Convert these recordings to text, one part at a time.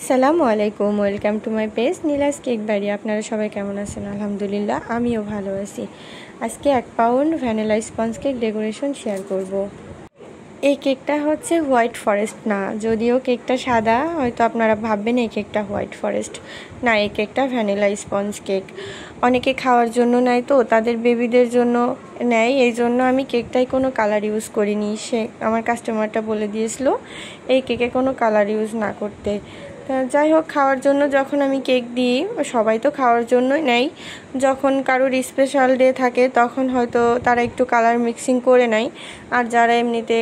সালামু আলাইকুম, welcome to my page Neela's cake বাড়ি। আপনারা সবাই কেমন আছেন? আলহামদুলিল্লাহ, আমিও ভালো আছি। আজকে 1 pound vanilla sponge cake decoration share করব। এই কেকটা হচ্ছে হোয়াইট ফরেস্ট না, যদিও কেকটা সাদা, হয়তো আপনারা ভাববেন এই কেকটা হোয়াইট ফরেস্ট না, এই কেকটা ভ্যানিলা স্পঞ্জ কেক। অনেকে খাওয়ার জন্য নেয়, তো তাদের বেবিদের জন্য নেয়, এই জন্য আমি কেকটায় কোনো কালার ইউজ করিনি। সে আমার কাস্টমারটা বলে দিয়েছিল এই কেকে কোনো কালার ইউজ না করতে। যাই হোক, খাওয়ার জন্য যখন আমি কেক দিই, সবাই তো খাওয়ার জন্যই নেয়। যখন কারোর স্পেশাল ডে থাকে তখন হয়তো তারা একটু কালার মিক্সিং করে নেয়, আর যারা এমনিতে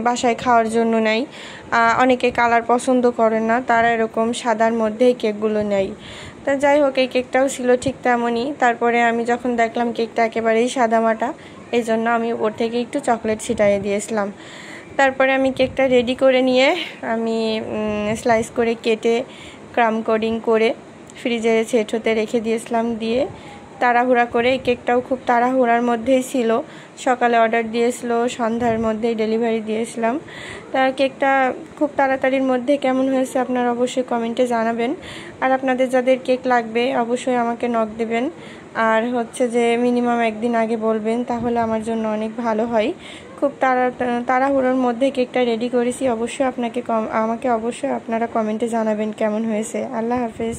বাসায় খাওয়ার জন্য নেয়, অনেকে কালার পছন্দ করেন না, তারা এরকম সাদার মধ্যেই কেকগুলো নেয়। তা যাই হোক, এই কেকটাও ছিল ঠিক তেমনই। তারপরে আমি যখন দেখলাম কেকটা একেবারেই সাদামাটা, এই জন্য আমি ওর থেকে একটু চকলেট ছিটাইয়ে দিয়েছিলাম। তারপরে আমি কেকটা রেডি করে নিয়ে আমি স্লাইস করে কেটে ক্রাম কোডিং করে ফ্রিজে সেট হতে রেখে দিয়েছিলাম। দিয়ে তাড়াহুড়া করে, এই কেকটাও খুব তাড়াহুড়ার মধ্যেই ছিল, সকালে অর্ডার দিয়েছিল, সন্ধ্যার মধ্যেই ডেলিভারি দিয়েছিলাম। তা কেকটা খুব তাড়াতাড়ির মধ্যে কেমন হয়েছে আপনারা অবশ্যই কমেন্টে জানাবেন। আর আপনাদের যাদের কেক লাগবে অবশ্যই আমাকে নক দেবেন, আর হচ্ছে যে মিনিমাম 1 দিন আগে বলবেন, তাহলে আমার জন্য অনেক ভালো হয়। খুব তাড়াহুড়োর মধ্যে কেকটা রেডি করেছি। অবশ্যই আমাকে অবশ্যই আপনারা কমেন্টে জানাবেন কেমন হয়েছে। আল্লাহ হাফেজ।